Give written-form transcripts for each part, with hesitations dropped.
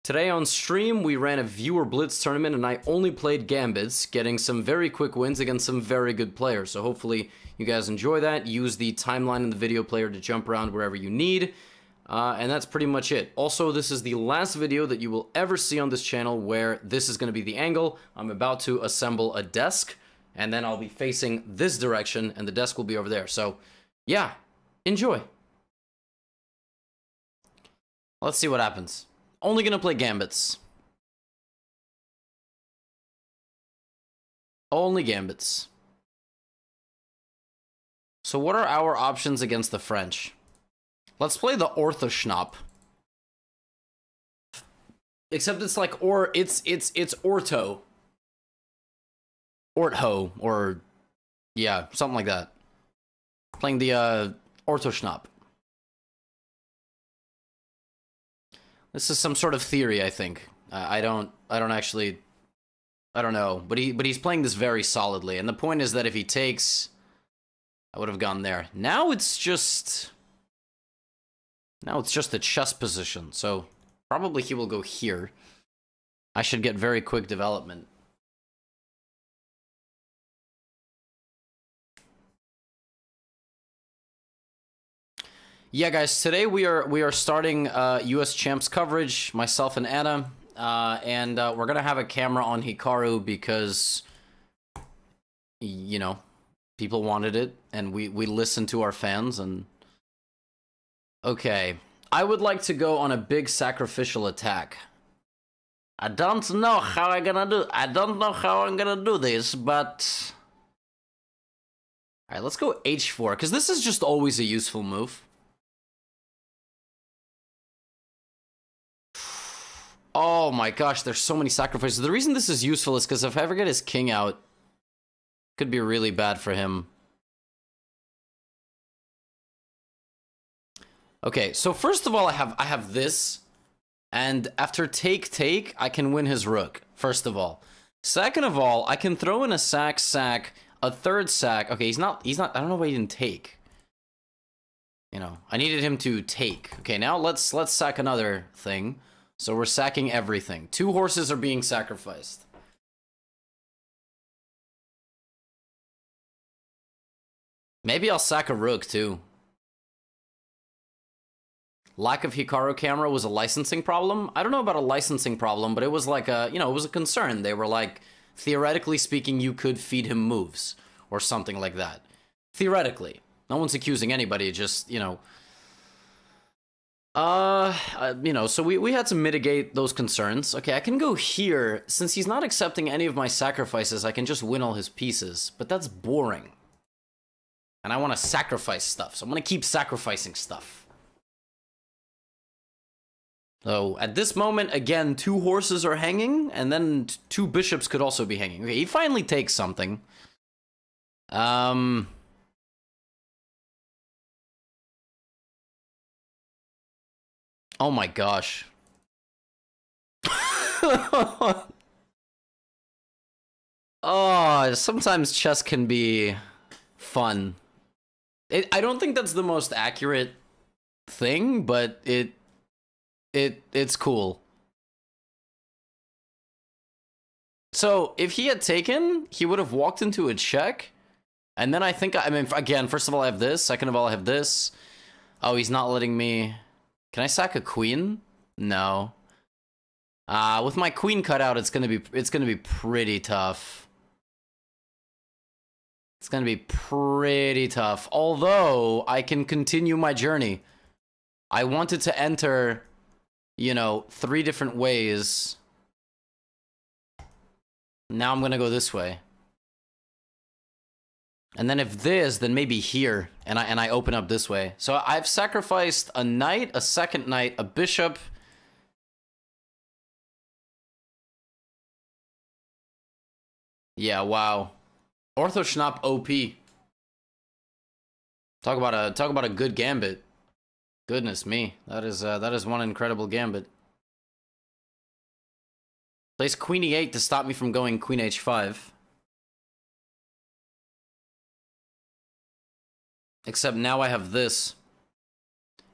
Today on stream, we ran a viewer blitz tournament and I only played Gambits, getting some very quick wins against some very good players. So hopefully you guys enjoy that. Use the timeline in the video player to jump around wherever you need. And that's pretty much it. Also, this is the last video that you will ever see on this channel where this is going to be the angle. I'm about to assemble a desk, and then I'll be facing this direction, and the desk will be over there. So, yeah, enjoy. Let's see what happens. Only gonna play Gambits. Only Gambits. So what are our options against the French? Let's play the Orthoschnapp. Except it's like, it's Ortho. Ortho, or, yeah, something like that. Playing the, Orthoschnapp. This is some sort of theory, I think. I don't know. But he's playing this very solidly. And the point is that if he takes, I would have gone there. Now it's just a chess position. So probably he will go here. I should get very quick development. Yeah, guys, today we are starting US Champs coverage, myself and Anna, and we're gonna have a camera on Hikaru because, you know, people wanted it, and we listened to our fans, and... Okay, I would like to go on a big sacrificial attack. I don't know how I'm gonna do this, but... Alright, let's go h4, because this is just always a useful move. Oh my gosh, there's so many sacrifices. The reason this is useful is because if I ever get his king out, it could be really bad for him. Okay, so first of all, I have this, and after take, I can win his rook, first of all. Second of all, I can throw in a sack, a third sack. Okay, he's not, I don't know why he didn't take. You know, I needed him to take. Okay, now let's sack another thing. So we're sacking everything. 2 horses are being sacrificed. Maybe I'll sack a rook too. Lack of Hikaru camera was a licensing problem. I don't know about a licensing problem, but it was like a, you know, it was a concern. They were like, theoretically speaking, you could feed him moves or something like that. Theoretically. No one's accusing anybody, just, you know... you know, so we had to mitigate those concerns. Okay, I can go here. Since he's not accepting any of my sacrifices, I can just win all his pieces. But that's boring. And I want to sacrifice stuff, so I'm going to keep sacrificing stuff. So, at this moment, again, 2 horses are hanging, and then 2 bishops could also be hanging. Okay, he finally takes something. Oh my gosh. Oh, sometimes chess can be fun. I don't think that's the most accurate thing, but it's cool. So, if he had taken, he would have walked into a check, and then I mean, again, first of all, I have this, second of all, I have this. Oh, he's not letting me... Can I sack a queen? No. With my queen cut out, it's gonna be pretty tough. It's gonna be pretty tough. Although I can continue my journey. I wanted to enter, you know, 3 different ways. Now I'm gonna go this way. And then if this, then maybe here, and I open up this way. So I've sacrificed a knight, a second knight, a bishop. Yeah, wow. Orthoschnapp OP. Talk about a good gambit. Goodness me, that is one incredible gambit. Plays queen e8 to stop me from going queen h5. Except now I have this.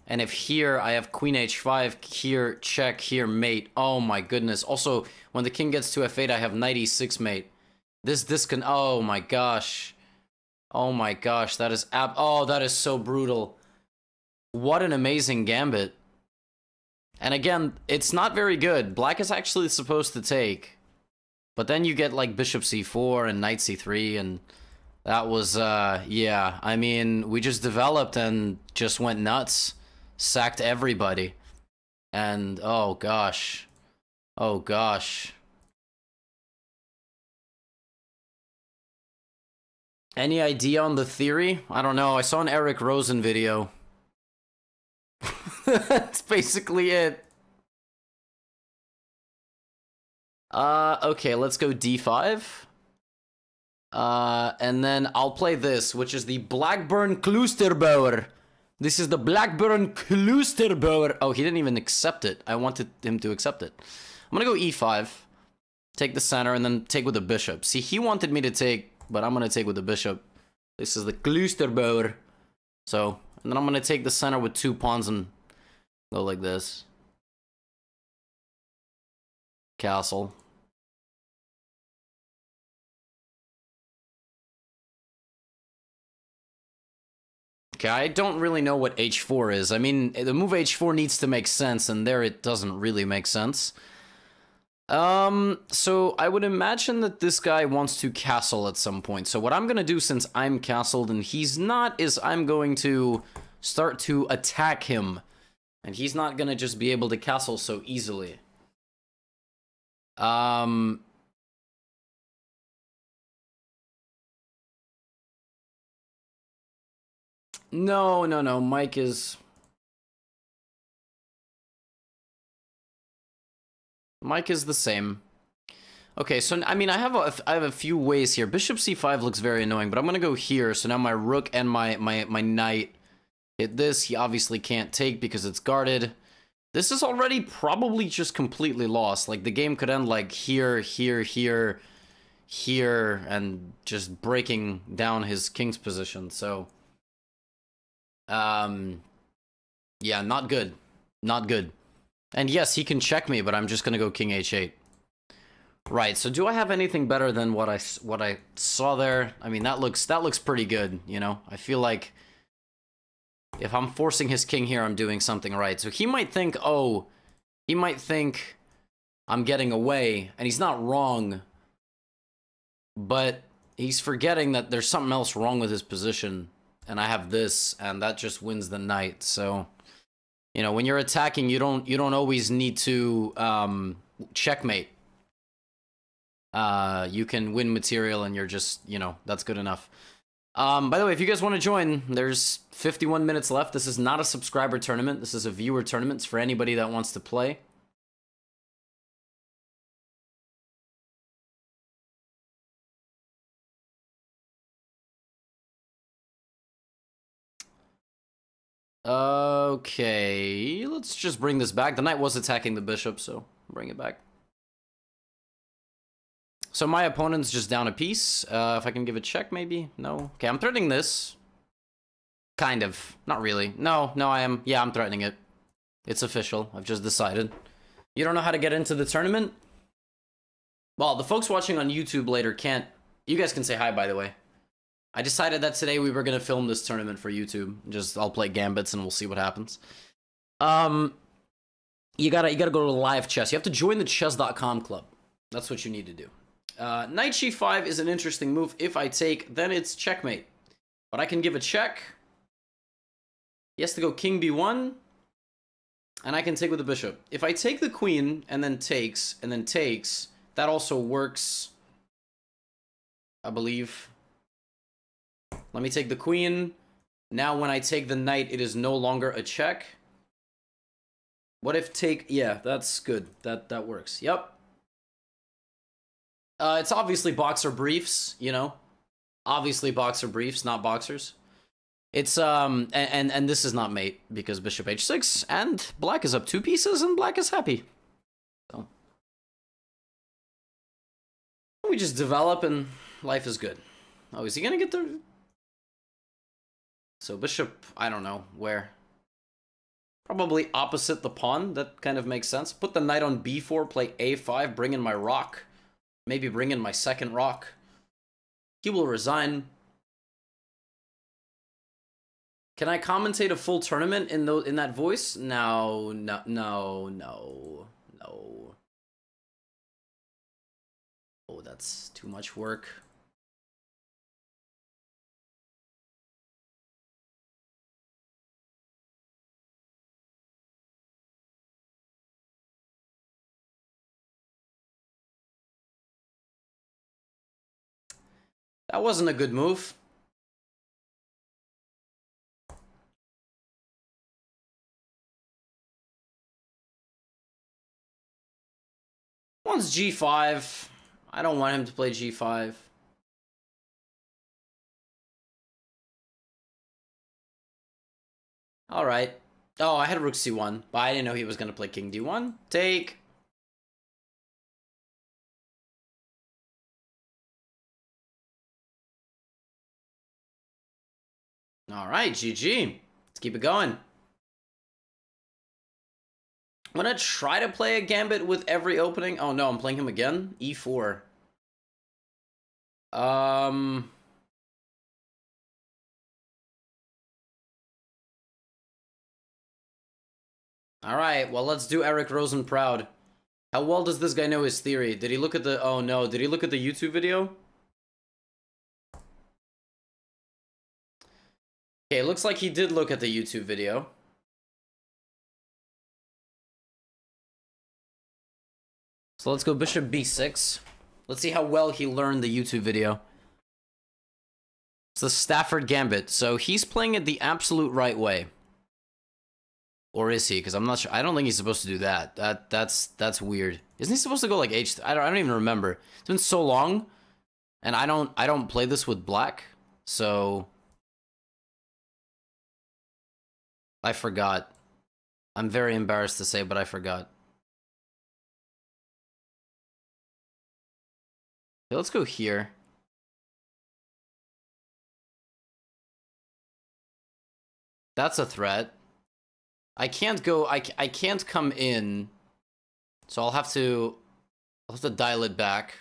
And if here I have queen h5, here check, here mate. Oh my goodness. Also, when the king gets to f8, I have knight e6 mate. This can, oh my gosh. Oh my gosh, that is oh, that is so brutal. What an amazing gambit. And again, it's not very good. Black is actually supposed to take. But then you get like bishop c4 and knight c3, and that was, yeah. I mean, we just developed and just went nuts. Sacked everybody. And, oh gosh. Oh gosh. Any idea on the theory? I don't know. I saw an Eric Rosen video. That's basically it. Okay, let's go d5. And then I'll play this, which is the BLACKBURNE KLOOSTERBOER. This is the BLACKBURNE KLOOSTERBOER. Oh, he didn't even accept it. I wanted him to accept it. I'm gonna go e5, take the center, and then take with the bishop. See, he wanted me to take, but I'm gonna take with the bishop. This is the KLOOSTERBOER. So, and then I'm gonna take the center with 2 pawns and go like this. Castle. Okay, I don't really know what h4 is. I mean, the move h4 needs to make sense, and there it doesn't really make sense. So I would imagine that this guy wants to castle at some point. So what I'm gonna do, since I'm castled and he's not, is I'm going to start to attack him. And he's not gonna just be able to castle so easily. No, Mike is the same. Okay, so I mean, I have a few ways here. Bishop c5 looks very annoying, but I'm gonna go here. So now my rook and my knight hit this. He obviously can't take because it's guarded. This is already probably just completely lost. Like, the game could end like here, and just breaking down his king's position. So, yeah, not good. Not good. And yes, he can check me, but I'm just gonna go king h8. Right, so do I have anything better than what I saw there? I mean, that looks pretty good, you know? I feel like if I'm forcing his king here, I'm doing something right. So he might think, oh, he might think I'm getting away, and he's not wrong. But he's forgetting that there's something else wrong with his position. And I have this, and that just wins the knight. So, you know, when you're attacking, you don't always need to checkmate. You can win material, and you're just, you know, that's good enough. By the way, if you guys want to join, there's 51 minutes left. This is not a subscriber tournament. This is a viewer tournament. It's for anybody that wants to play. Okay, let's just bring this back. The knight was attacking the bishop, so bring it back. So my opponent's just down a piece. If I can give a check, maybe? No? Okay, I'm threatening this. Kind of. Not really. No, I am. Yeah, I'm threatening it. It's official. I've just decided. You don't know how to get into the tournament? Well, the folks watching on YouTube later can't... You guys can say hi, by the way. I decided that today we were going to film this tournament for YouTube. I'll play Gambits and we'll see what happens. You gotta go to live chess. You have to join the chess.com club. That's what you need to do. Knight g5 is an interesting move. If I take, then it's checkmate. But I can give a check. He has to go king b1. And I can take with the bishop. If I take the queen and then takes, that also works, I believe. Let me take the queen. Now when I take the knight, it is no longer a check. What if take... Yeah, that's good. That works. Yep. It's obviously boxer briefs, you know? Obviously boxer briefs, not boxers. It's, and this is not mate, because bishop h6, and black is up 2 pieces, and black is happy. So. We just develop, and life is good. Oh, is he gonna get the... So bishop, I don't know, where? Probably opposite the pawn. That kind of makes sense. Put the knight on b4, play a5, bring in my rock. Maybe bring in my second rock. He will resign. Can I commentate a full tournament in that voice? No. Oh, that's too much work. That wasn't a good move. One's g5. I don't want him to play g5. All right. Oh, I had rook c1, but I didn't know he was going to play king d1. Take. All right, GG. Let's keep it going. I'm going to try to play a gambit with every opening. Oh, no, I'm playing him again. e4. All right, well, let's do Eric Rosen proud. How well does this guy know his theory? Did he look at the... Oh, no. Did he look at the YouTube video? Okay, it looks like he did look at the YouTube video. So let's go bishop b6. Let's see how well he learned the YouTube video. It's the Stafford Gambit. So he's playing it the absolute right way. Or is he? Because I'm not sure. I don't think he's supposed to do that. That's weird. Isn't he supposed to go like h? I don't even remember. It's been so long, and I don't play this with black, so I forgot. I'm very embarrassed to say, but I forgot. Okay, let's go here. That's a threat. I can't go, I can't come in, so I'll have to dial it back.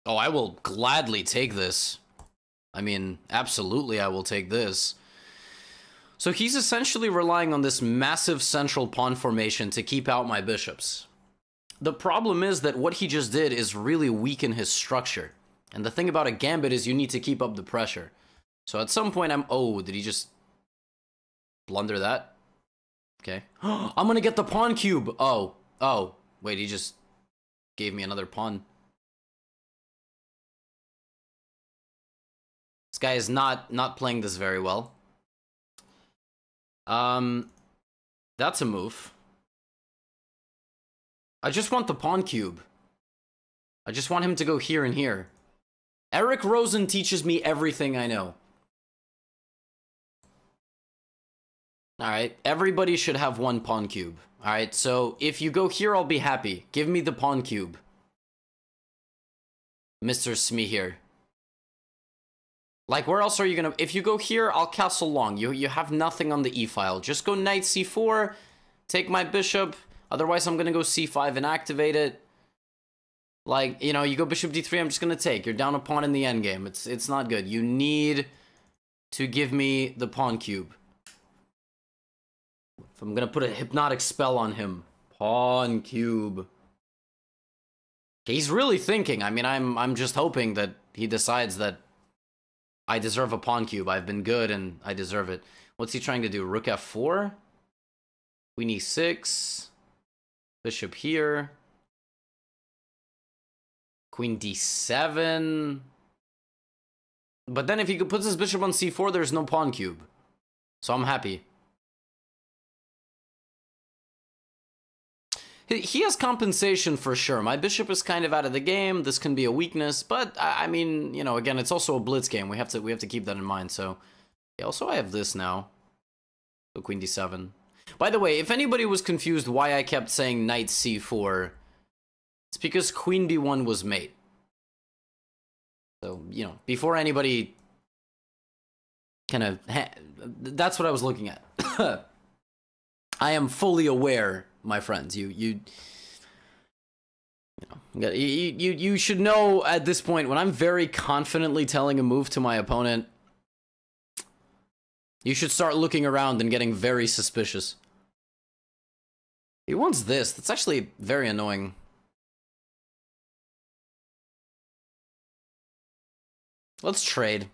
Oh, I will gladly take this. I mean, absolutely I will take this. So he's essentially relying on this massive central pawn formation to keep out my bishops. The problem is that what he just did is really weaken his structure. And the thing about a gambit is you need to keep up the pressure. So at some point oh, did he just blunder that? Okay. I'm gonna get the pawn cube. Oh, wait, he just gave me another pawn. This guy is not playing this very well. That's a move. I just want the pawn cube. I just want him to go here and here. Eric Rosen teaches me everything I know. Alright, everybody should have one pawn cube. Alright, so if you go here, I'll be happy. Give me the pawn cube. Mr. Smee here. Like, where else are you gonna... If you go here, I'll castle long. You have nothing on the e-file. Just go knight c4, take my bishop... Otherwise, I'm going to go c5 and activate it. Like, you know, you go bishop d3, I'm just going to take. You're down a pawn in the endgame. It's not good. You need to give me the pawn cube. If I'm going to put a hypnotic spell on him. Pawn cube. He's really thinking. I mean, I'm just hoping that he decides that I deserve a pawn cube. I've been good and I deserve it. What's he trying to do? Rook f4? Queen e6... Bishop here. Queen d7. But then if he puts his bishop on c4, there's no pawn cube. So I'm happy. He has compensation for sure. My bishop is kind of out of the game. This can be a weakness. But, I mean, you know, again, it's also a blitz game. We have to keep that in mind. So, yeah, also I have this now. So Queen d7. By the way, if anybody was confused why I kept saying knight c4, It's because queen b1 was mate. So, you know, before anybody kind of... That's what I was looking at. I am fully aware, my friends. You should know at this point, when I'm very confidently telling a move to my opponent, you should start looking around and getting very suspicious. He wants this. That's actually very annoying. Let's trade.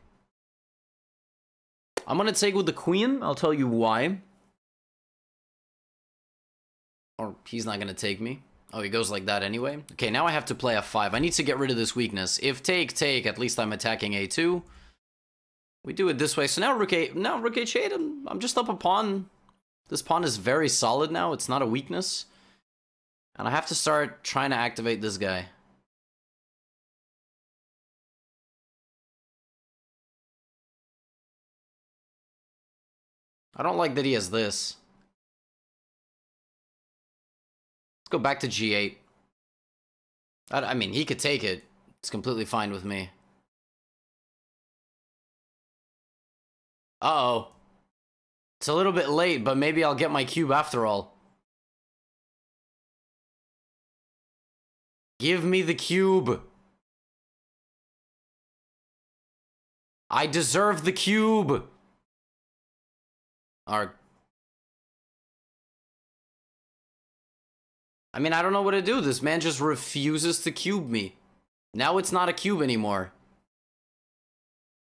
I'm gonna take with the queen. I'll tell you why. Or he's not gonna take me. Oh, he goes like that anyway. Okay, now I have to play f5. I need to get rid of this weakness. If take, at least I'm attacking a2. We do it this way. So now rook h8, I'm just up a pawn. This pawn is very solid now. It's not a weakness. And I have to start trying to activate this guy. I don't like that he has this. Let's go back to g8. I mean, he could take it. It's completely fine with me. Uh-oh. It's a little bit late, but maybe I'll get my cube after all. Give me the cube. I deserve the cube. I mean, I don't know what to do. This man just refuses to cube me. Now it's not a cube anymore.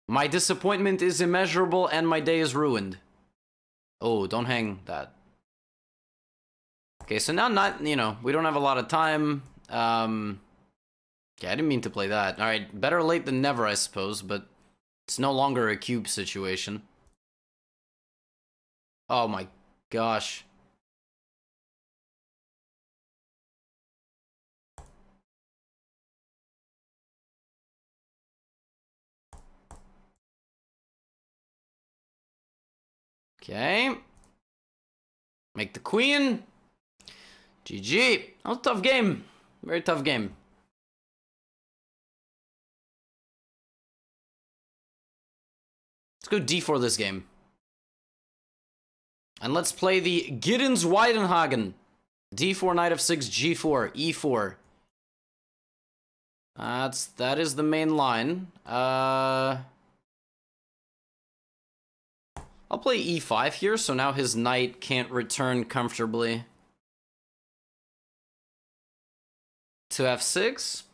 My disappointment is immeasurable and my day is ruined. Oh, don't hang that. Okay, so now we don't have a lot of time. Okay, I didn't mean to play that. Alright, better late than never, I suppose, but it's no longer a cube situation. Oh my gosh. Okay. Make the queen. GG. That was a tough game. Very tough game. Let's go d4 this game. And let's play the Giddens-Weidenhagen. d4, knight f6, g4, e4. That is the main line. I'll play e5 here, so now his knight can't return comfortably to f6.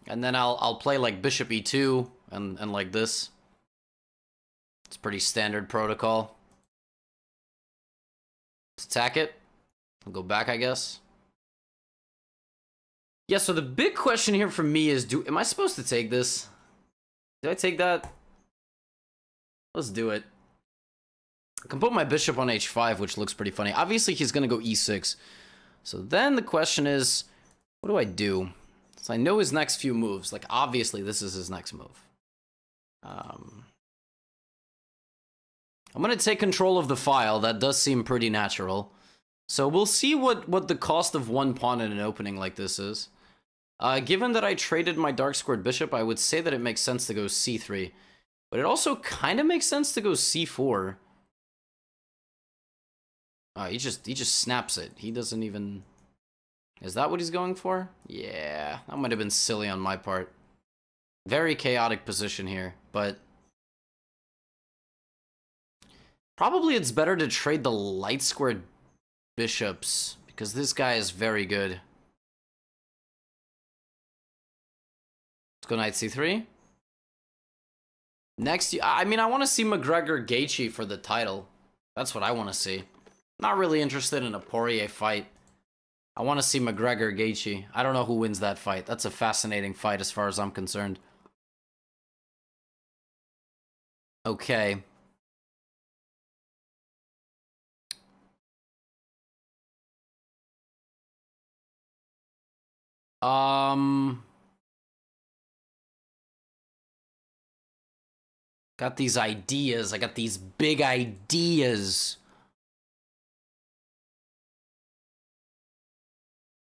And then I'll play like bishop e2 and like this. It's pretty standard protocol. Let's attack it. I'll go back, I guess. Yeah, so the big question here for me is, am I supposed to take this? Did I take that? Let's do it. I can put my bishop on h5, which looks pretty funny. Obviously, he's going to go e6. So then the question is, what do I do? So I know his next few moves. Like, obviously, this is his next move. I'm going to take control of the file. That does seem pretty natural. So we'll see what the cost of one pawn in an opening like this is. Given that I traded my dark squared bishop, I would say that it makes sense to go c3. But it also kind of makes sense to go c4. He just snaps it. He doesn't even... Is that what he's going for? Yeah, that might have been silly on my part. Very chaotic position here, but... Probably it's better to trade the light squared bishops, because this guy is very good. Let's go knight c3. Next, I mean, I want to see McGregor-Gaethje for the title. That's what I want to see. Not really interested in a Poirier fight. I want to see McGregor-Gaethje. I don't know who wins that fight. That's a fascinating fight as far as I'm concerned. Okay. Got these ideas. I got these big ideas.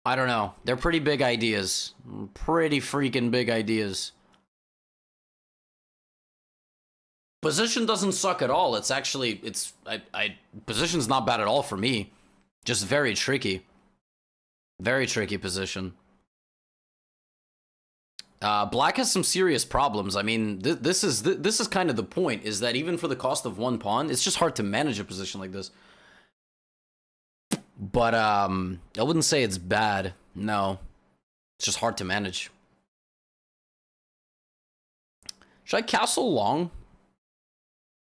I don't know. They're pretty big ideas. Pretty freaking big ideas. Position doesn't suck at all. It's actually, position's not bad at all for me. Just very tricky. Very tricky position. Black has some serious problems. I mean, this is kind of the point, is that even for the cost of one pawn, it's just hard to manage a position like this. But, I wouldn't say it's bad. No. It's just hard to manage. Should I castle long?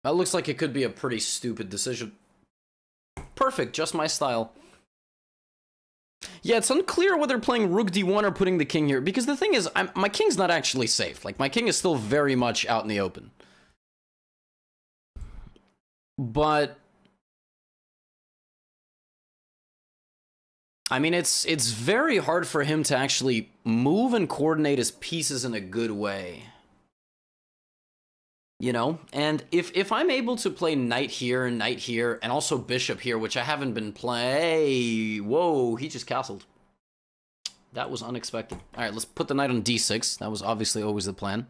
That looks like it could be a pretty stupid decision. Perfect, just my style. Yeah, it's unclear whether playing rook d1 or putting the king here, because the thing is, my king's not actually safe. Like, my king is still very much out in the open. But I mean, it's very hard for him to actually move and coordinate his pieces in a good way. You know? And if I'm able to play knight here, and also bishop here, which I haven't been playing... Whoa, he just castled. That was unexpected. Alright, let's put the knight on d6. That was obviously always the plan.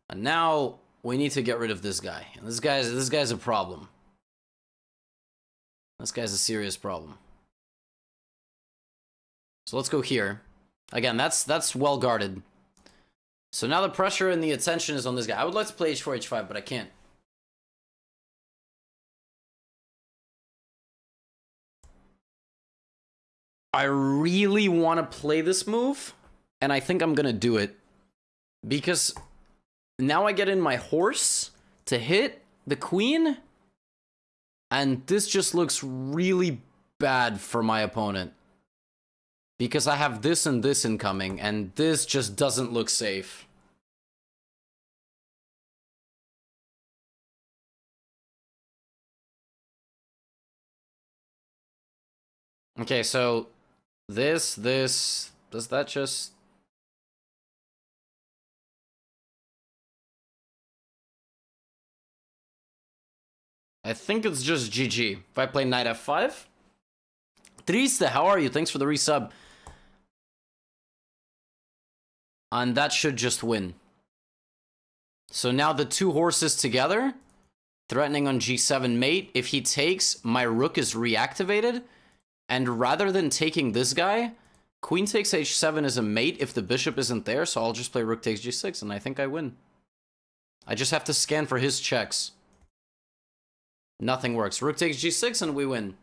And now we need to get rid of this guy. And this guy's a problem. This guy's a serious problem. So let's go here. Again, that's well guarded. So now the pressure and the attention is on this guy. I would like to play h4, h5, but I can't. I really want to play this move, and I think I'm going to do it. Because now I get in my horse to hit the queen, and this just looks really bad for my opponent. Because I have this and this incoming, and this just doesn't look safe. Okay, so this, does that just... I think it's just GG. If I play knight f5. Triste, how are you? Thanks for the resub. And that should just win. So now the two horses together, threatening on g7 mate. If he takes, my rook is reactivated. And rather than taking this guy, queen takes h7 as a mate if the bishop isn't there. So I'll just play rook takes g6, and I think I win. I just have to scan for his checks. Nothing works. Rook takes g6, and we win.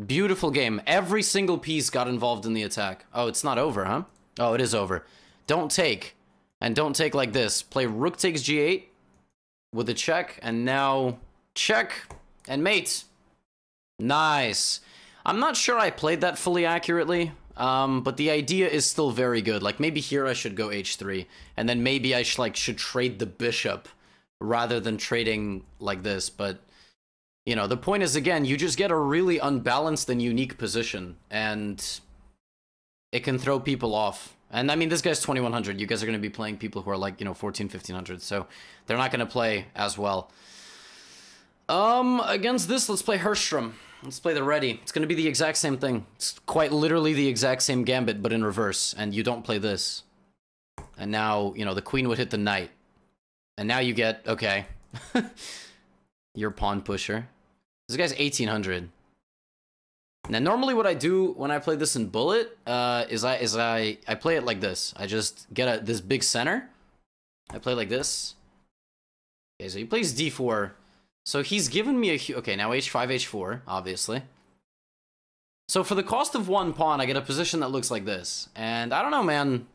Beautiful game. Every single piece got involved in the attack. Oh, it's not over, huh? Oh, it is over. Don't take. And don't take like this. Play rook takes g8 with a check, and now check and mate. Nice. I'm not sure I played that fully accurately, but the idea is still very good. Like, maybe here I should go h3, and then maybe I should trade the bishop rather than trading like this, but... You know, the point is, again, you just get a really unbalanced and unique position, and it can throw people off. And, I mean, this guy's 2100. You guys are going to be playing people who are, like, you know, 14, 1500, so they're not going to play as well. Against this, let's play HERRSTROM. Let's play the ready. It's going to be the exact same thing. It's quite literally the exact same gambit, but in reverse, and you don't play this. And now, you know, the queen would hit the knight. And now you get, okay... Your pawn pusher. This guy's 1800. Now, normally what I do when I play this in bullet is I play it like this. I just get this big center. I play like this. Okay, so he plays d4. So he's given me a... Okay, now h5, h4, obviously. So for the cost of one pawn, I get a position that looks like this. And I don't know, man.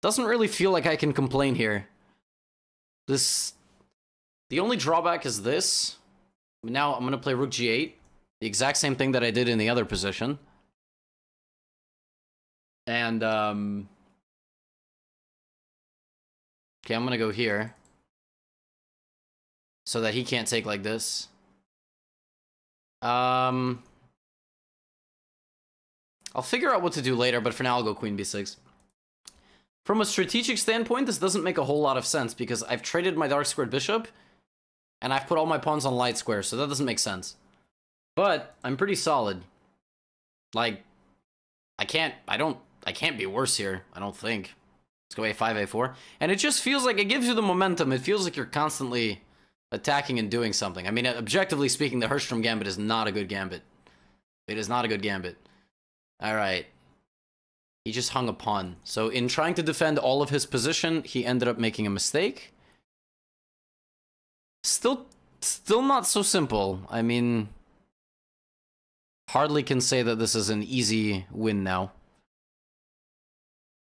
Doesn't really feel like I can complain here. This... The only drawback is this. Now I'm going to play rook g8. The exact same thing that I did in the other position. And, okay, I'm going to go here. So that he can't take like this. I'll figure out what to do later, but for now I'll go queen b6. From a strategic standpoint, this doesn't make a whole lot of sense, because I've traded my dark squared bishop. And I've put all my pawns on light squares, so that doesn't make sense. But I'm pretty solid. Like, I can't be worse here, I don't think. Let's go a5, a4. And it just feels like it gives you the momentum. It feels like you're constantly attacking and doing something. I mean, objectively speaking, the HERRSTROM Gambit is not a good gambit. It is not a good gambit. All right. He just hung a pawn. So in trying to defend all of his position, he ended up making a mistake. Still not so simple. I mean, hardly can say that this is an easy win now.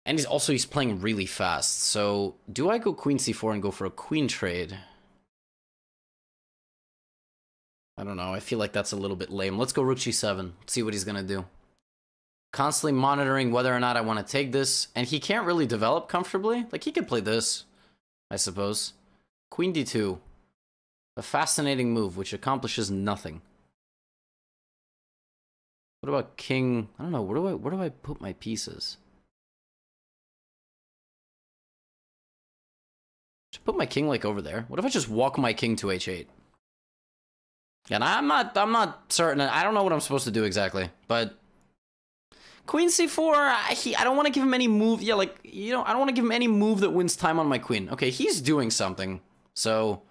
And he's playing really fast. So do I go queen c4 and go for a queen trade? I don't know. I feel like that's a little bit lame. Let's go rook g7. See what he's going to do. Constantly monitoring whether or not I want to take this. And he can't really develop comfortably. Like, he could play this, I suppose. Queen d2. A fascinating move, which accomplishes nothing. What about king? I don't know. Where do I put my pieces? Should put my king, like, over there. What if I just walk my king to h8? And I'm not certain. I don't know what I'm supposed to do exactly, but queen c4, I don't want to give him any move. Yeah, like, you know, I don't want to give him any move that wins time on my queen. Okay, he's doing something. So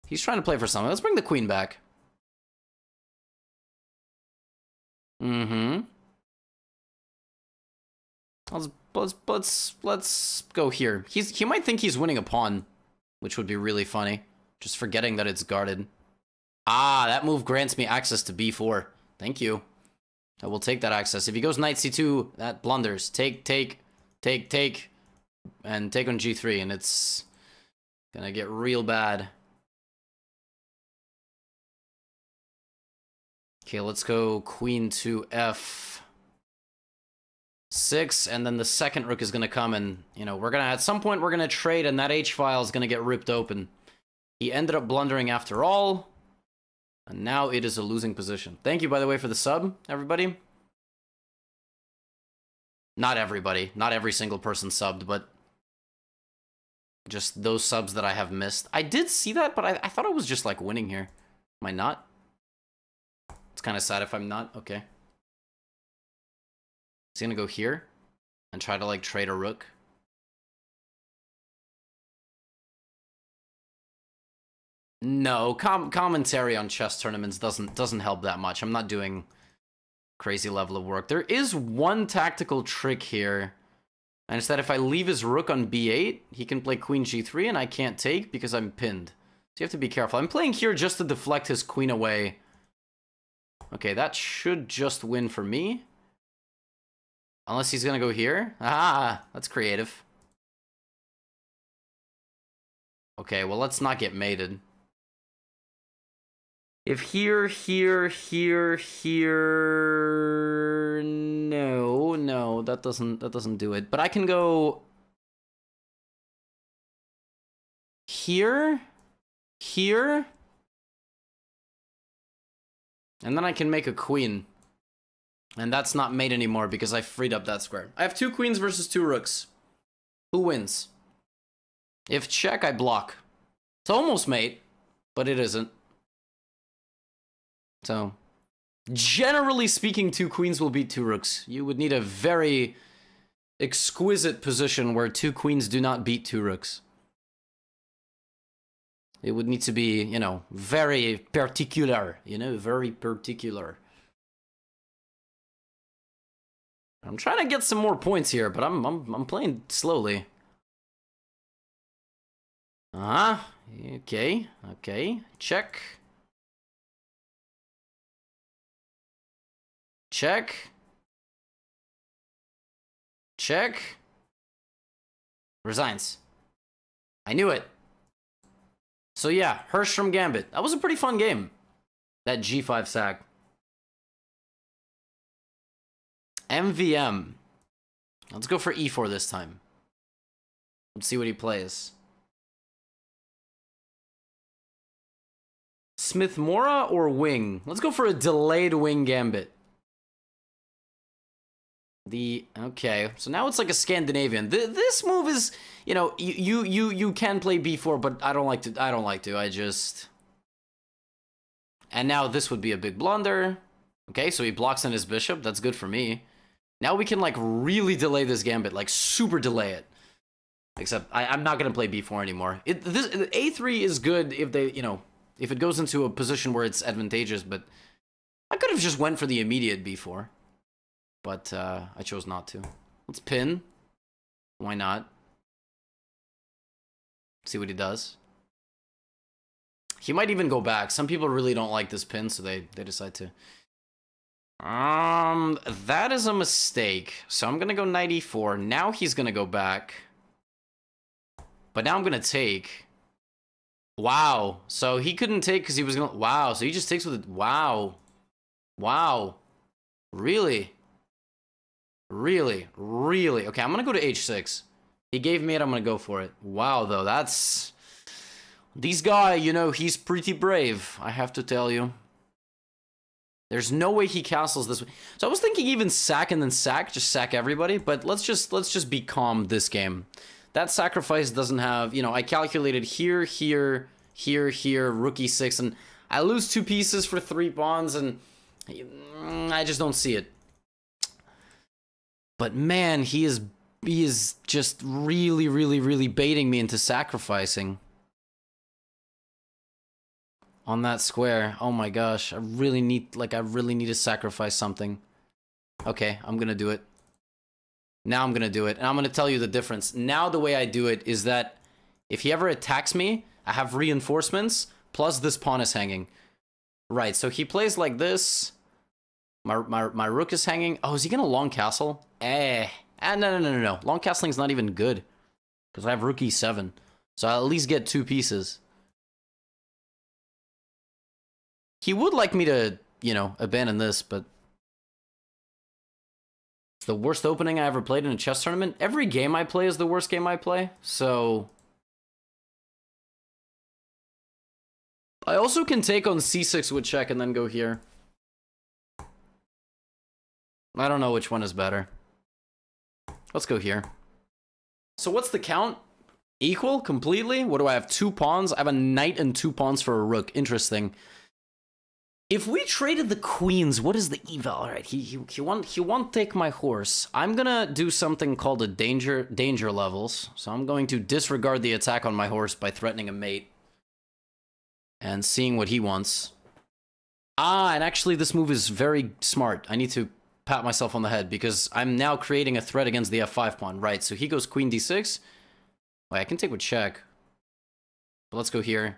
he's trying to play for something. Let's bring the queen back. Let's go here. He might think he's winning a pawn, which would be really funny. Just forgetting that it's guarded. Ah, that move grants me access to b4. Thank you. I will take that access. If he goes knight c2, that blunders. Take, and take on g3, and it's gonna get real bad. Okay, let's go queen to f6, and then the second rook is gonna come, and, you know, at some point we're gonna trade, and that h-file is gonna get ripped open. He ended up blundering after all. And now it is a losing position. Thank you, by the way, for the sub, everybody. Not everybody. Not every single person subbed, but just those subs that I have missed. I did see that, but I thought I was just, like, winning here. Am I not? It's kind of sad if I'm not. Okay. He's gonna go here and try to, like, trade a rook. No, commentary on chess tournaments doesn't help that much. I'm not doing crazy level of work. There is one tactical trick here, and it's that if I leave his rook on b8, he can play queen g3, and I can't take because I'm pinned. So you have to be careful. I'm playing here just to deflect his queen away. Okay, that should just win for me. Unless he's gonna go here. Ah, that's creative. Okay, well, let's not get mated. If here, no, that doesn't do it. But I can go here, and then I can make a queen. And that's not mate anymore because I freed up that square. I have 2 queens versus 2 rooks. Who wins? If check, I block. It's almost mate, but it isn't. So, generally speaking, 2 queens will beat 2 rooks. You would need a very exquisite position where 2 queens do not beat 2 rooks. It would need to be, you know, very particular, very particular. I'm trying to get some more points here, but I'm playing slowly. Okay, check. Check. Resigns. I knew it. So yeah, HERRSTROM Gambit. That was a pretty fun game. That g5 sack. MVM. Let's go for e4 this time. Let's see what he plays. Smith Mora or Wing? Let's go for a delayed Wing Gambit. Okay, so now it's like a Scandinavian. This move is, you know, you can play b4, but I don't like to. I just. And now this would be a big blunder. Okay, so he blocks in his bishop. That's good for me. Now we can, like, really delay this gambit. Like, super delay it. Except, I'm not going to play b4 anymore. A3 is good if they, you know, if it goes into a position where it's advantageous, but I could have just went for the immediate b4. But I chose not to. Let's pin. Why not? See what he does. He might even go back. Some people really don't like this pin, so they decide to. That is a mistake. So I'm gonna go knight e4. Now he's gonna go back. But now I'm gonna take. Wow. So he couldn't take because he was gonna. Wow. So he just takes with it. Wow. Wow. Really? Really? Really? Okay, I'm gonna go to h6. He gave me it, I'm gonna go for it. Wow, though, that's... This guy, you know, he's pretty brave, I have to tell you. There's no way he castles this way. So I was thinking even sack and then sack, just sack everybody, but let's just be calm this game. That sacrifice doesn't have, you know, I calculated here, here, here, here, rook e6, and I lose 2 pieces for 3 pawns, and I just don't see it. But man, he is just really baiting me into sacrificing on that square. Oh my gosh, I really need to sacrifice something. Okay, I'm gonna do it. Now I'm gonna do it, and I'm gonna tell you the difference. Now the way I do it is that if he ever attacks me, I have reinforcements, plus this pawn is hanging. Right, so he plays like this. My rook is hanging. Oh, is he gonna long castle? No. Long castling's not even good. Because I have rook e7. So I'll at least get 2 pieces. He would like me to, you know, abandon this, but... It's the worst opening I ever played in a chess tournament. Every game I play is the worst game I play, so... I also can take on c6 with check and then go here. I don't know which one is better. Let's go here. So what's the count? Equal? Completely? What do I have? 2 pawns? I have a knight and 2 pawns for a rook. Interesting. If we traded the queens, what is the eval? All right, he won't take my horse. I'm gonna do something called a danger levels. So I'm going to disregard the attack on my horse by threatening a mate. And seeing what he wants. Ah, and actually this move is very smart. I need to pat myself on the head because I'm now creating a threat against the f5 pawn. Right, so he goes queen d6. Wait, I can take with check. But let's go here.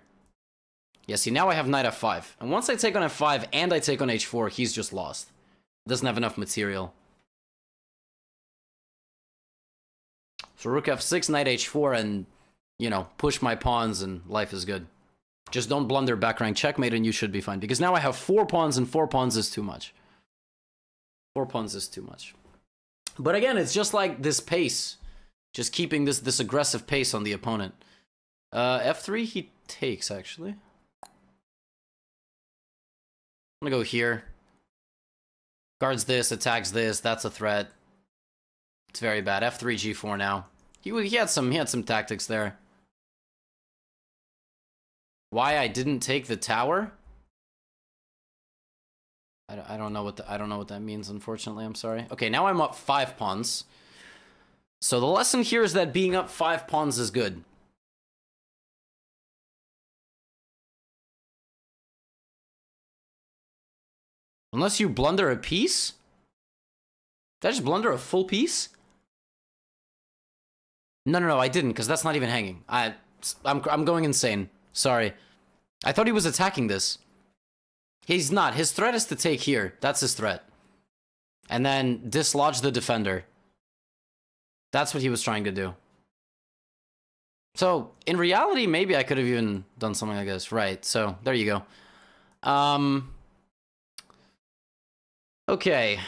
Yeah, see, now I have knight f5. And once I take on f5 and I take on h4, he's just lost. Doesn't have enough material. So rook f6, knight h4, and, you know, push my pawns and life is good. Just don't blunder back rank checkmate and you should be fine. Because now I have 4 pawns and 4 pawns is too much. 4 pawns is too much. But again, it's just like this pace. Just keeping this aggressive pace on the opponent. f3, he takes, actually. I'm gonna go here. Guards this, attacks this, that's a threat. It's very bad. f3, g4 now. He had some tactics there. Why I didn't take the tower? I don't know what that means, unfortunately. I'm sorry. Okay, now I'm up 5 pawns. So the lesson here is that being up 5 pawns is good. Unless you blunder a piece? Did I just blunder a full piece? No, I didn't, because that's not even hanging. I'm going insane. Sorry. I thought he was attacking this. He's not. His threat is to take here. That's his threat. And then dislodge the defender. That's what he was trying to do. So, in reality, maybe I could have even done something like this. Right, so, there you go. Okay.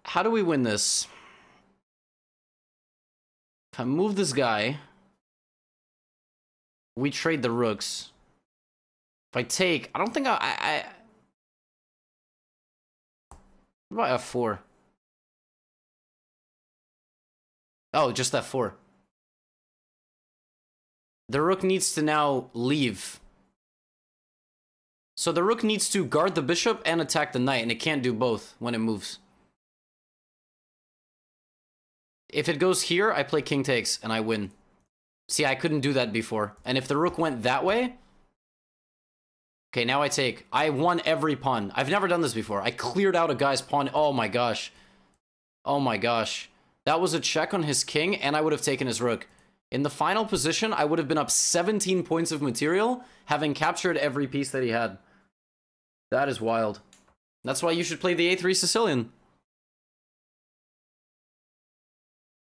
How do we win this? If I move this guy, we trade the rooks. If I take, I don't think I what about f4? Oh, just f4. The rook needs to now leave. So the rook needs to guard the bishop and attack the knight, and it can't do both when it moves. If it goes here, I play king takes, and I win. See, I couldn't do that before. And if the rook went that way... Okay, now I take. I won every pawn. I've never done this before. I cleared out a guy's pawn. Oh my gosh. Oh my gosh. That was a check on his king, and I would have taken his rook. In the final position, I would have been up 17 points of material, having captured every piece that he had. That is wild. That's why you should play the A3 Sicilian.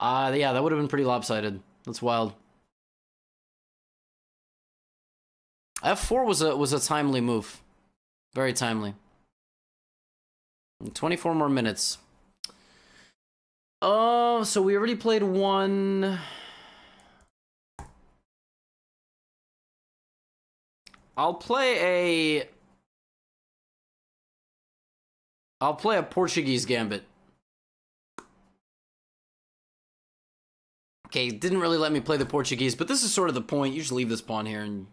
Yeah, that would have been pretty lopsided. That's wild. F4 was a timely move. Very timely. 24 more minutes. Oh, so we already played one. I'll play a Portuguese Gambit. Okay, didn't really let me play the Portuguese, but this is sort of the point. You just leave this pawn here and...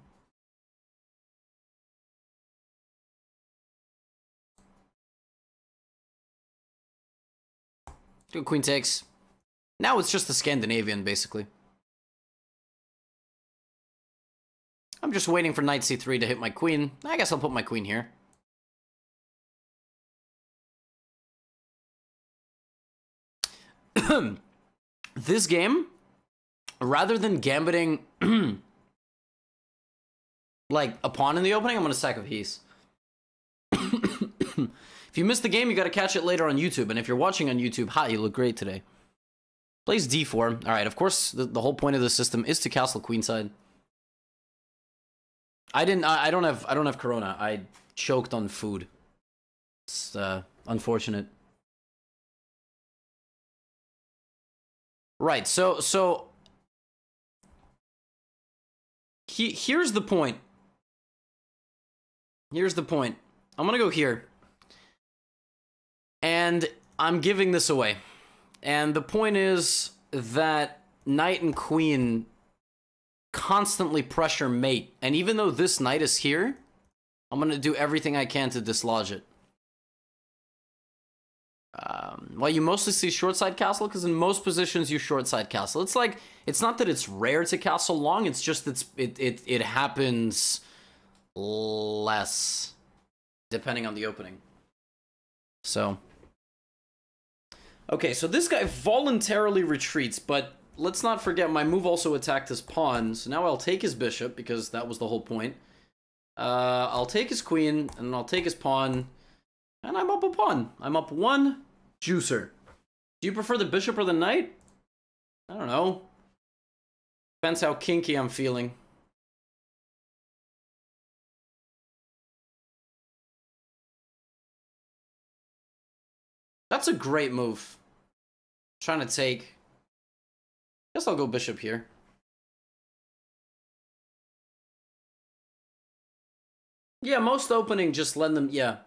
do queen takes. Now it's just the Scandinavian, basically. I'm just waiting for knight c3 to hit my queen. I guess I'll put my queen here. This game, rather than gambiting like a pawn in the opening, I'm going to sack a piece. If you missed the game, you got to catch it later on YouTube. And if you're watching on YouTube, hi, you look great today. Plays d4. All right, of course, the whole point of the system is to castle queenside. I don't have corona. I choked on food. It's unfortunate. Right. So here's the point. Here's the point. I'm going to go here. And I'm giving this away. And the point is that knight and queen constantly pressure mate. And even though this knight is here, I'm going to do everything I can to dislodge it. Well, you mostly see short side castle, because in most positions you short side castle. It's like, it's not that it's rare to castle long, it's just it happens less, depending on the opening. So... okay, so this guy voluntarily retreats, but let's not forget my move also attacked his pawn. So now I'll take his bishop, because that was the whole point. I'll take his queen, and I'll take his pawn, and I'm up a pawn. I'm up one juicer. Do you prefer the bishop or the knight? I don't know. Depends how kinky I'm feeling. That's a great move. Trying to take... guess I'll go bishop here. Yeah, most opening just let them... yeah.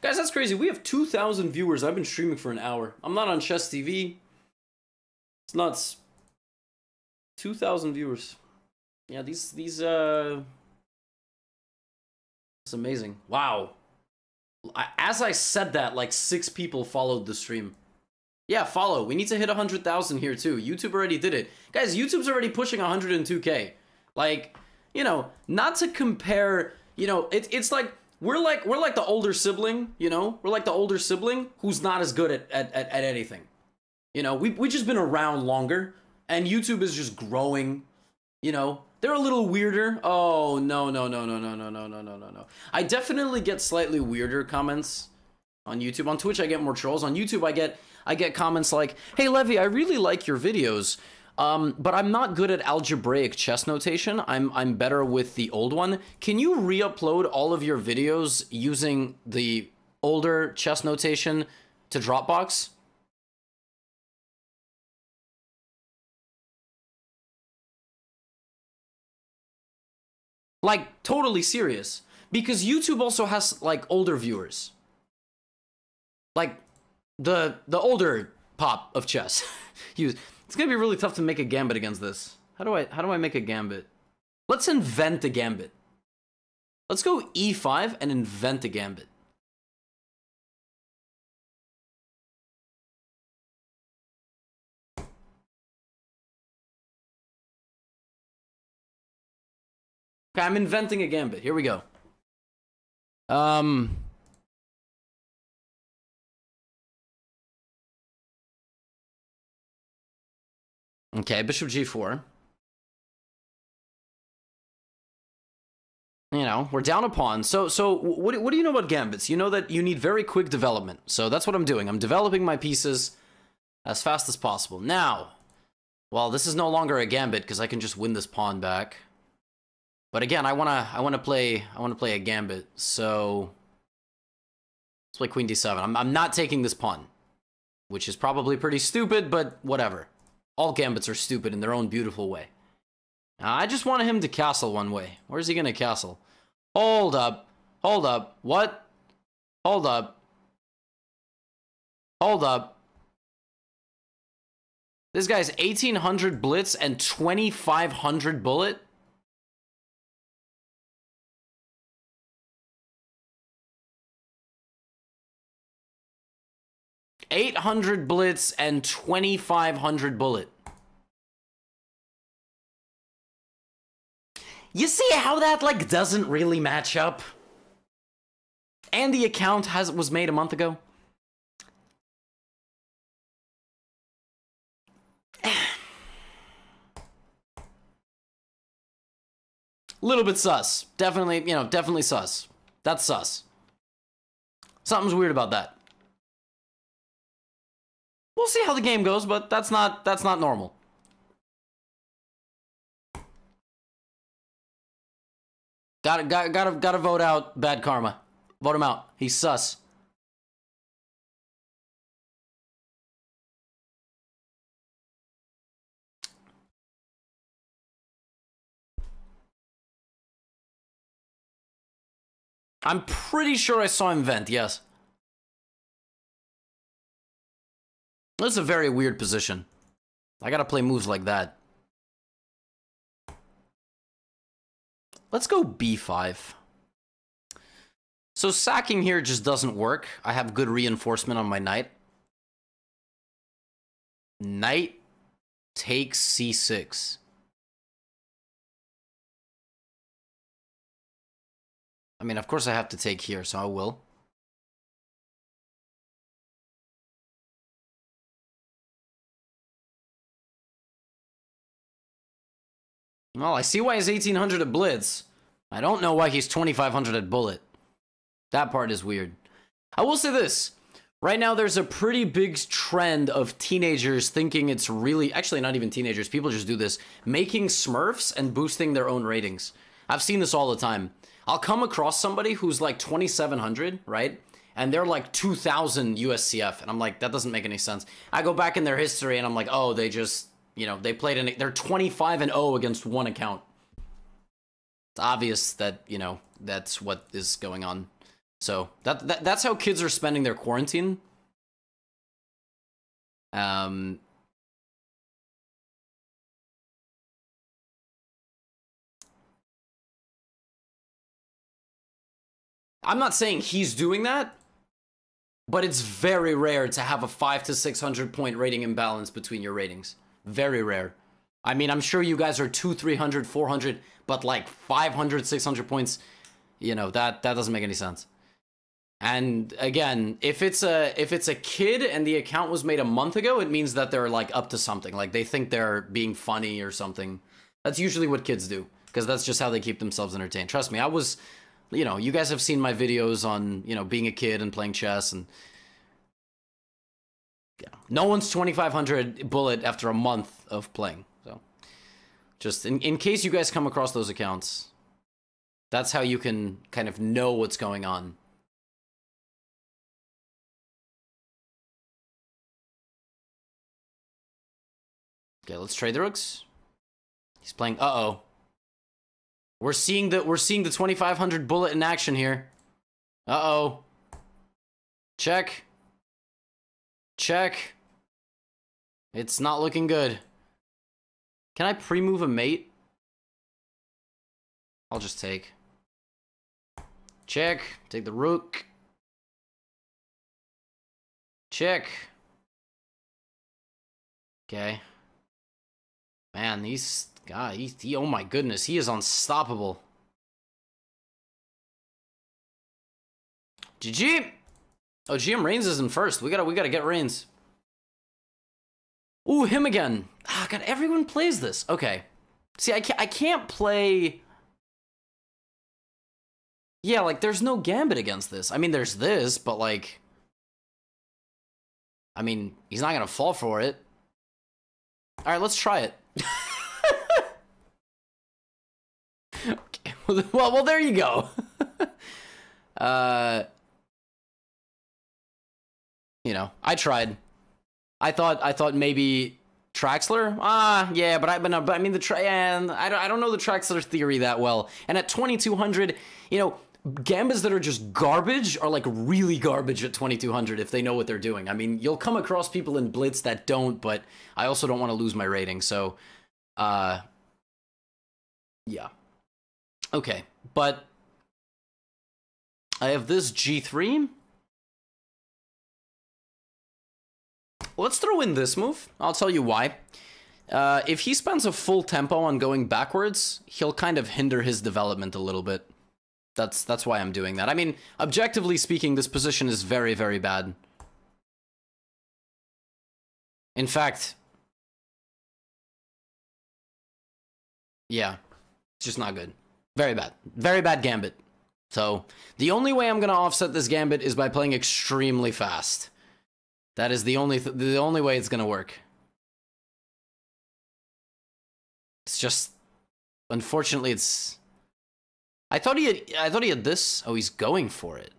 Guys, that's crazy. We have 2,000 viewers. I've been streaming for an hour. I'm not on Chess TV. It's nuts. 2,000 viewers. Yeah, these it's amazing. Wow. As I said that, like 6 people followed the stream. Yeah, follow. We need to hit 100,000 here too. YouTube already did it. Guys, YouTube's already pushing 102K. Like, you know, not to compare, you know, it's like we're like the older sibling, you know? We're like the older sibling who's not as good at anything. You know, we just been around longer, and YouTube is just growing, you know? They're a little weirder. Oh, no. I definitely get slightly weirder comments on YouTube. On Twitch, I get more trolls. On YouTube, I get comments like, "Hey, Levy, I really like your videos, but I'm not good at algebraic chess notation. I'm better with the old one. Can you re-upload all of your videos using the older chess notation to Dropbox?" Like, totally serious. Because YouTube also has, like, older viewers. Like, the older pop of chess. It's gonna be really tough to make a gambit against this. How do I make a gambit? Let's invent a gambit. Let's go e5 and invent a gambit. Okay, I'm inventing a gambit. Here we go. Okay, bishop g4. You know, we're down a pawn. So what do you know about gambits? You know that you need very quick development. So that's what I'm doing. I'm developing my pieces as fast as possible. Now, well, this is no longer a gambit because I can just win this pawn back. But again, I wanna play a gambit. So let's play queen d7. I'm not taking this pawn, which is probably pretty stupid, but whatever. All gambits are stupid in their own beautiful way. I just wanted him to castle one way. Where's he gonna castle? Hold up. Hold up. What? Hold up. Hold up. This guy's 1800 blitz and 2500 bullet? $800 blitz and 2500 bullet. You see how that, like, doesn't really match up? And the account was made a month ago? A little bit sus. Definitely, you know, definitely sus. That's sus. Something's weird about that. We'll see how the game goes, but that's not normal. Gotta vote out Bad Karma. Vote him out. He's sus. I'm pretty sure I saw him vent, yes. That's a very weird position. I gotta play moves like that. Let's go b5. So sacking here just doesn't work. I have good reinforcement on my knight. Knight takes c6. I mean, of course I have to take here, so I will. Well, I see why he's 1800 at blitz. I don't know why he's 2500 at bullet. That part is weird. I will say this. Right now, there's a pretty big trend of teenagers thinking it's really... Actually, not even teenagers. People just do this. Making Smurfs and boosting their own ratings. I've seen this all the time. I'll come across somebody who's like 2700, right? And they're like 2000 USCF. And I'm like, that doesn't make any sense. I go back in their history and I'm like, oh, they just... You know, they played in... They're 25-0 against one account. It's obvious that, you know, that's what is going on. So, that's how kids are spending their quarantine. I'm not saying he's doing that, but it's very rare to have a 500 to 600 point rating imbalance between your ratings. Very rare. I mean, I'm sure you guys are 200, 300, 400, but like 500, 600 points, you know, that doesn't make any sense. And again, if it's a kid and the account was made a month ago, it means that they're like up to something. Like they think they're being funny or something. That's usually what kids do, because that's just how they keep themselves entertained. Trust me, I was, you know, you guys have seen my videos on, you know, being a kid and playing chess, and yeah, no one's 2500 bullet after a month of playing. So just in case you guys come across those accounts, that's how you can kind of know what's going on. Okay, let's trade the rooks. He's playing. Uh-oh. We're seeing the 2500 bullet in action here. Uh-oh. Check. Check. It's not looking good. Can I pre-move a mate? I'll just take. Check. Take the rook. Check. Okay. Man, God, oh my goodness, he is unstoppable. GG. Oh, GM Reigns is in first. We gotta get Reigns. Ooh, him again. Ah, God, everyone plays this. Okay. See, I can't play. Yeah, like, there's no Gambit against this. I mean, there's this, but, like... I mean, he's not gonna fall for it. Alright, let's try it. Okay. Well, there you go. You know, I tried. I thought maybe Traxler? Yeah, but I mean, I don't know the Traxler theory that well. And at 2200, you know, Gambits that are just garbage are like really garbage at 2200 if they know what they're doing. I mean, you'll come across people in Blitz that don't, but I also don't want to lose my rating, so yeah. Okay, but I have this G3. Let's throw in this move. I'll tell you why. If he spends a full tempo on going backwards, he'll kind of hinder his development a little bit. That's why I'm doing that. I mean, objectively speaking, this position is very, very bad. In fact, yeah, it's just not good. Very bad. Very bad Gambit. So, the only way I'm going to offset this Gambit is by playing extremely fast. That is the only way it's going to work. It's just, unfortunately, it's... I thought he had this. Oh, he's going for it.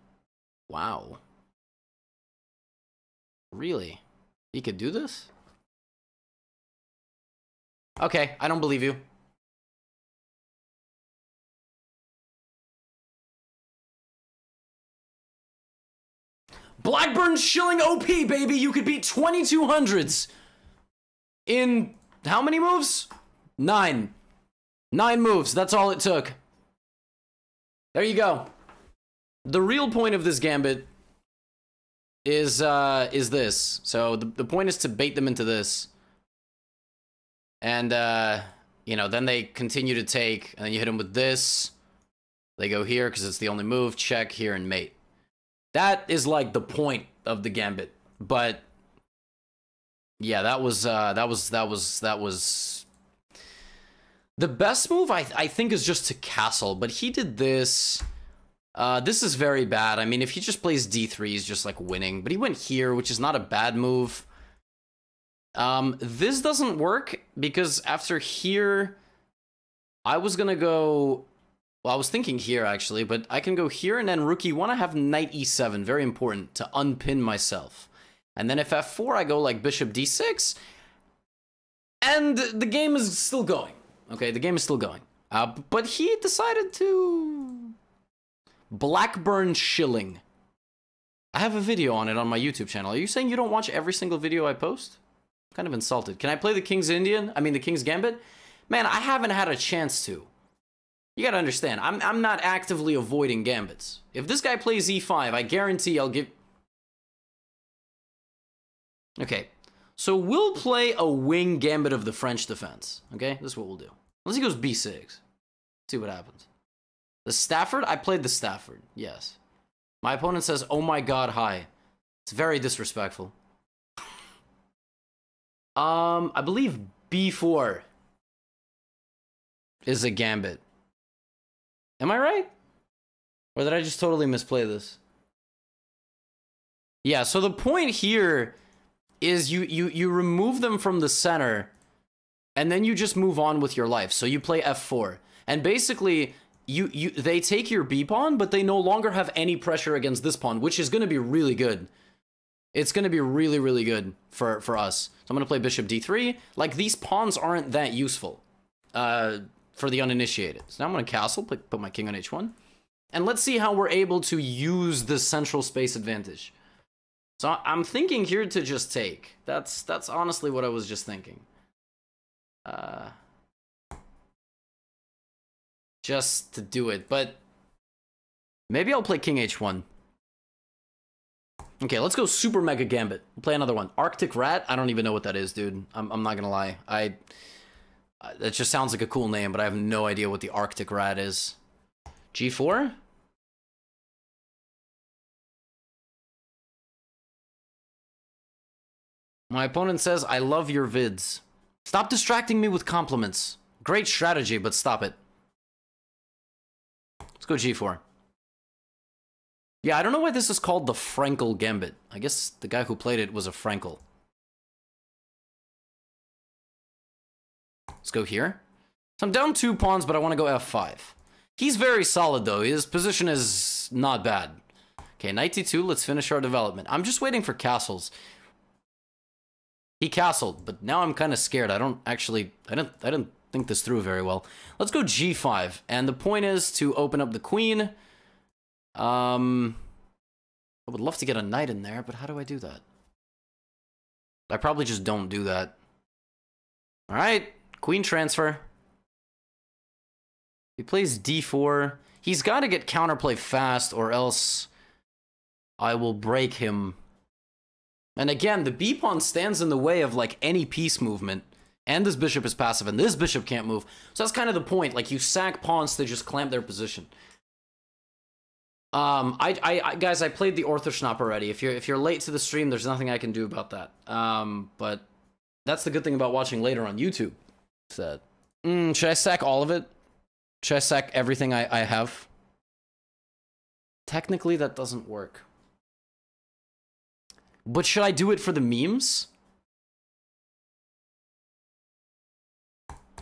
Wow. Really? He could do this? Okay, I don't believe you. Blackburne Shilling OP, baby! You could beat 2200s in how many moves? 9. 9 moves, that's all it took. There you go. The real point of this Gambit is this. So the point is to bait them into this. And, you know, then they continue to take, and then you hit them with this. They go here, because it's the only move. Check here and mate. That is, like, the point of the Gambit. But, yeah, that was... The best move, I think, is just to castle, but he did this. This is very bad. I mean, if he just plays d3, he's just, like, winning. But he went here, which is not a bad move. This doesn't work, because after here, I was gonna go... Well, I was thinking here, actually, but I can go here, and then rook e1, I have knight e7. Very important, to unpin myself. And then if f4, I go, like, bishop d6, and the game is still going. Okay, the game is still going. But he decided to... Blackburne Shilling. I have a video on it on my YouTube channel. Are you saying you don't watch every single video I post? I'm kind of insulted. Can I play the King's the King's Gambit? Man, I haven't had a chance to. You gotta understand, I'm not actively avoiding Gambits. If this guy plays e5, I guarantee I'll give... Okay. So we'll play a Wing Gambit of the French defense, okay? This is what we'll do. Unless he goes b6. See what happens. The Stafford? I played the Stafford, yes. My opponent says, oh my god, hi. It's very disrespectful. I believe b4 is a Gambit. Am I right? Or did I just totally misplay this? Yeah, so the point here... is you remove them from the center, and then you just move on with your life. So you play f4, and basically they take your b pawn, but they no longer have any pressure against this pawn, which is going to be really good. It's going to be really, really good for us. So I'm going to play bishop d3. Like, these pawns aren't that useful for the uninitiated. So now I'm going to castle, put my king on h1, and let's see how we're able to use the central space advantage. So I'm thinking here to just take. That's honestly what I was just thinking. Just to do it. But Maybe I'll play king h1. Okay, let's go super mega gambit. We'll play another one. Arctic rat? I don't even know what that is, dude. I'm not gonna lie. That just sounds like a cool name, but I have no idea what the Arctic rat is. G4? My opponent says, I love your vids. Stop distracting me with compliments. Great strategy, but stop it. Let's go G4. Yeah, I don't know why this is called the Frankel Gambit. I guess the guy who played it was a Frankel. Let's go here. So I'm down 2 pawns, but I want to go F5. He's very solid, though. His position is not bad. Okay, knight D2. Let's finish our development. I'm just waiting for castles. He castled, but now I'm kind of scared. I didn't think this through very well. Let's go G5, and the point is to open up the queen. I would love to get a knight in there, but how do I do that? I probably just don't do that. All right, queen transfer. He plays D4. He's got to get counterplay fast, or else I will break him. And again, the B pawn stands in the way of like any piece movement, and this bishop is passive, and this bishop can't move. So that's kind of the point. Like, you sack pawns to just clamp their position. Guys, I played the Orthoschnapp already. If you're late to the stream, there's nothing I can do about that. But that's the good thing about watching later on YouTube. Should I sack all of it? Should I sack everything I have? Technically, that doesn't work. But should I do it for the memes?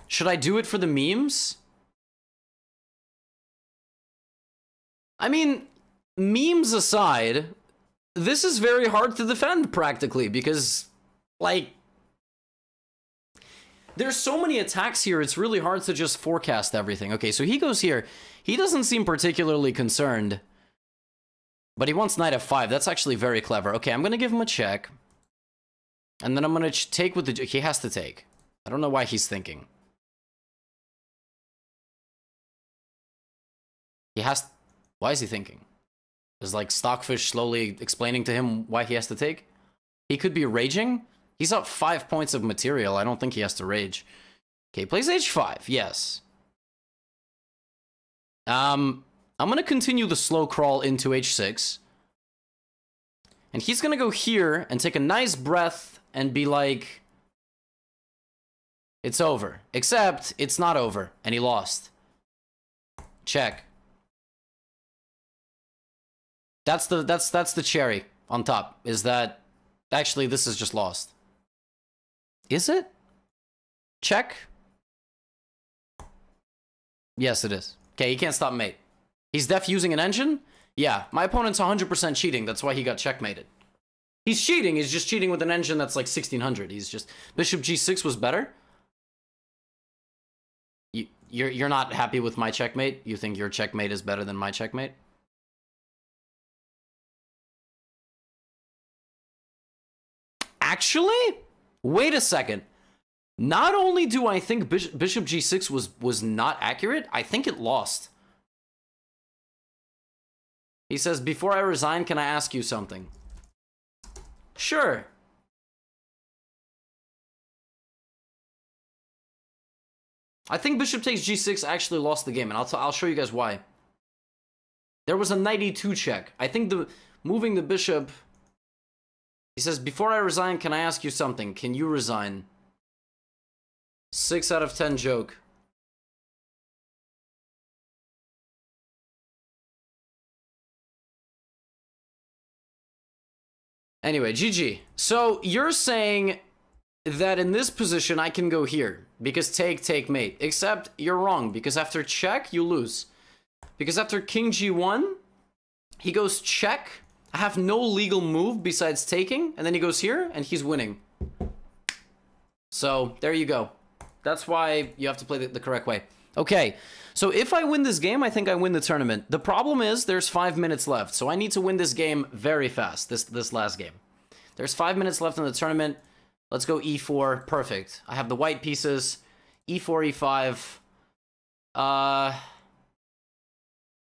Should I do it for the memes? I mean, memes aside, this is very hard to defend practically because, like, there's so many attacks here, it's really hard to just forecast everything. Okay, so he goes here. He doesn't seem particularly concerned, but he wants knight f5. That's actually very clever. Okay, I'm going to give him a check, and then I'm going to take with the... He has to take. I don't know why he's thinking. He has... Why is he thinking? Is like Stockfish slowly explaining to him why he has to take? He could be raging. He's up 5 points of material. I don't think he has to rage. Okay, plays h5. Yes. I'm gonna continue the slow crawl into h6. And he's gonna go here and take a nice breath and be like, it's over. Except it's not over, and he lost. Check. That's the cherry on top, is that actually this is just lost. Is it? Check. Yes, it is. Okay, he can't stop mate. He's def using an engine? Yeah, my opponent's 100% cheating. That's why he got checkmated. He's cheating. He's just cheating with an engine that's like 1600. He's just... Bishop g6 was better? You're not happy with my checkmate? You think your checkmate is better than my checkmate? Actually, wait a second. Not only do I think Bishop g6 was not accurate, I think it lost. He says, before I resign, can I ask you something? Sure. I think Bishop takes g6 actually lost the game, and I'll show you guys why. There was a knight e2 check. I think moving the bishop... He says, before I resign, can I ask you something? Can you resign? 6 out of 10 joke. Anyway, GG. So, you're saying that in this position, I can go here. Because take, mate. Except, you're wrong. Because after check, you lose. Because after king g1, he goes check. I have no legal move besides taking, and then he goes here, and he's winning. So, there you go. That's why you have to play the correct way. Okay, so if I win this game, I think I win the tournament. The problem is, there's 5 minutes left, so I need to win this game very fast, this last game. There's 5 minutes left in the tournament. Let's go e4, perfect. I have the white pieces, e4, e5.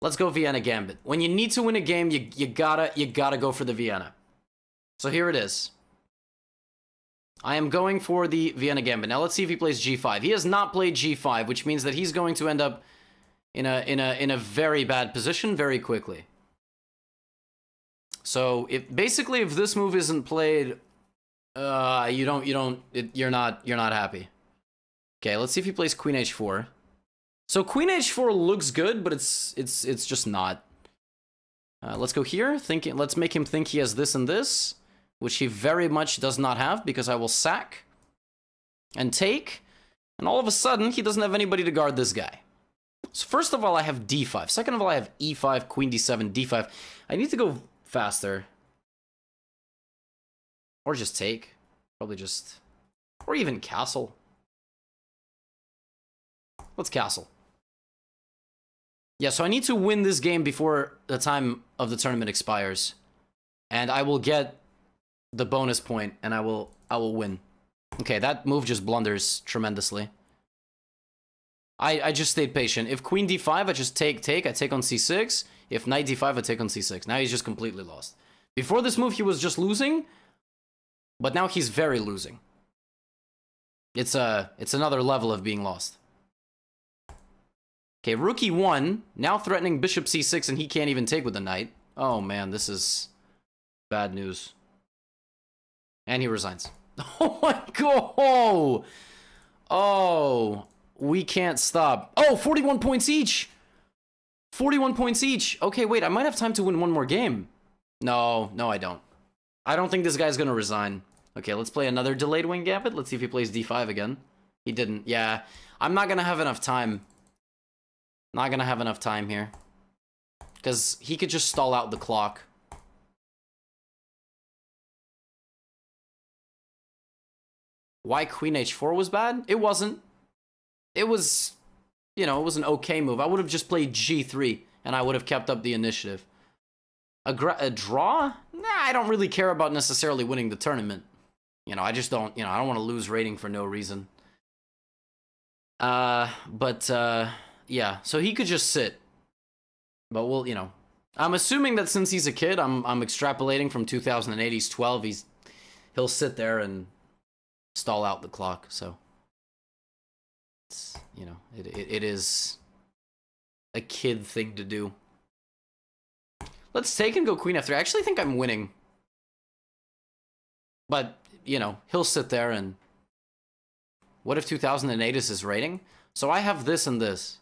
Let's go Vienna Gambit. When you need to win a game, you gotta go for the Vienna. So here it is. I am going for the Vienna Gambit. Now let's see if he plays G5. He has not played G5, which means that he's going to end up in a very bad position very quickly. So if this move isn't played, you're not happy. Okay, let's see if he plays Queen H4. So Queen H4 looks good, but it's just not. Let's go here. Let's make him think he has this and this, which he very much does not have, because I will sack and take, and all of a sudden he doesn't have anybody to guard this guy. So first of all, I have D5. Second of all, I have E5, Queen D7, D5. I need to go faster, or just take. Probably just, or even castle. Let's castle. Yeah, so I need to win this game before the time of the tournament expires. And I will get the bonus point, and I will win. Okay, that move just blunders tremendously. I just stayed patient. If Queen D5, I just take. I take on C6. If Knight D5, I take on C6. Now he's just completely lost. Before this move, he was just losing. But now he's very losing. It's another level of being lost. Okay, rook E1, now threatening bishop C6, and he can't even take with the knight. Oh man, this is bad news. And he resigns. Oh my god! Oh, we can't stop. Oh, 41 points each! 41 points each! Okay, wait, I might have time to win one more game. No, I don't. I don't think this guy's gonna resign. Okay, let's play another delayed wing gambit. Let's see if he plays D5 again. He didn't. Yeah, I'm not gonna have enough time. Not gonna have enough time here. Because he could just stall out the clock. Why Queen H4 was bad? It wasn't. It was, you know, it was an okay move. I would have just played G3, and I would have kept up the initiative. A draw? Nah, I don't really care about necessarily winning the tournament. You know, I just don't, I don't want to lose rating for no reason. Yeah, so he could just sit. But we'll, I'm assuming that since he's a kid, I'm extrapolating from 2008, he's 12, he'll sit there and stall out the clock, so. It's, it is a kid thing to do. Let's take and go Queen F3. I actually think I'm winning. But, he'll sit there and... What if 2008 is his rating? So I have this and this.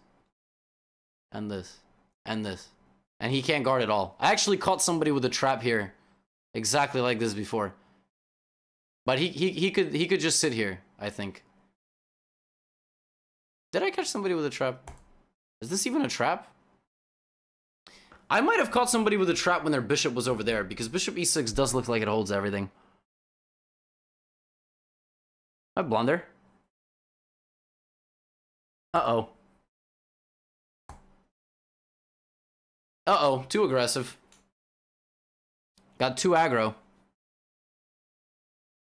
And this. And this. And he can't guard at all. I actually caught somebody with a trap here. Exactly like this before. But he could just sit here, I think. Did I catch somebody with a trap? Is this even a trap? I might have caught somebody with a trap when their bishop was over there, because bishop e6 does look like it holds everything. I blunder. Uh-oh. Uh-oh, too aggressive. Got too aggro.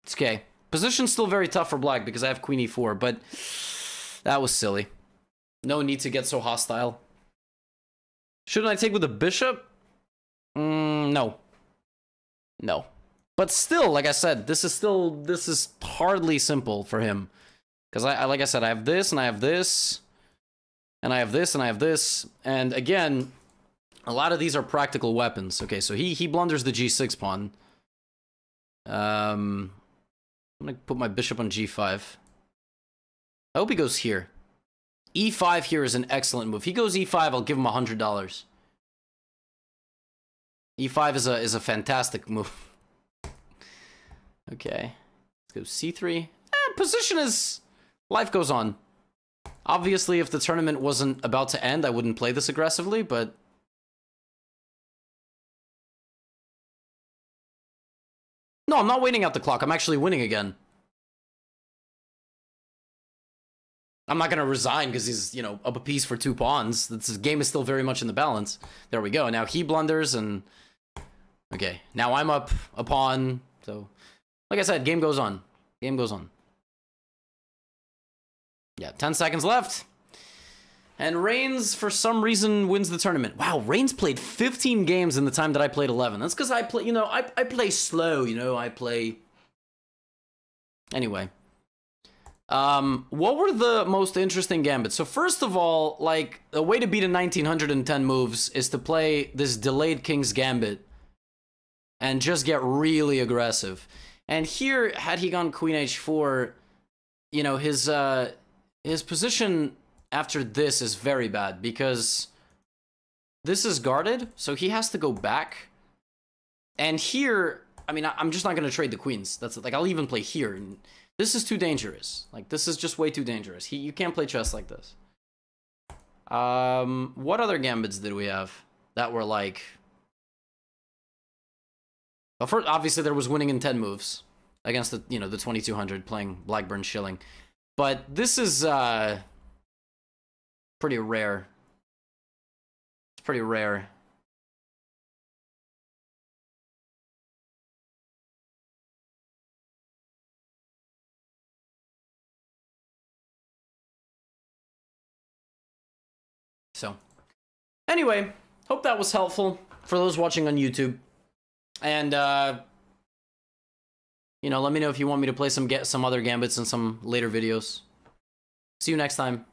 It's okay. Position's still very tough for black because I have queen e4, but that was silly. No need to get so hostile. Shouldn't I take with the bishop? No. No. But still, like I said, this is hardly simple for him. Because like I said, I have this, and I have this, and I have this, and I have this. And again, a lot of these are practical weapons. Okay, so he blunders the g6 pawn. I'm gonna put my bishop on g5. I hope he goes here. E5 here is an excellent move. If he goes E5, I'll give him $100. E5 is a fantastic move. Okay. Let's go C3. Position is... Life goes on. Obviously, if the tournament wasn't about to end, I wouldn't play this aggressively, but... No, I'm not waiting out the clock. I'm actually winning again. I'm not going to resign because he's, up a piece for 2 pawns. This game is still very much in the balance. There we go. Now he blunders and... Okay, now I'm up a pawn. So, like I said, game goes on. Game goes on. Yeah, 10 seconds left. And Reigns, for some reason, wins the tournament. Wow, Reigns played 15 games in the time that I played 11. That's because I play, you know, I play slow, you know, I play... Anyway. What were the most interesting gambits? So first of all, like, a way to beat a 1910 moves is to play this delayed King's Gambit and just get really aggressive. And here, had he gone Queen H4, you know, his position after this is very bad because this is guarded, so he has to go back. And here, I mean, I'm just not going to trade the queens. That's like, I'll even play here. And this is too dangerous. Like, this is just way too dangerous. You can't play chess like this. What other gambits did we have that were like... Well, first, obviously, there was winning in 10 moves against the, you know, the 2200 playing Blackburne Shilling. But this is, pretty rare. It's pretty rare. So, anyway, hope that was helpful for those watching on YouTube. And, you know, let me know if you want me to play some other gambits in some later videos. See you next time.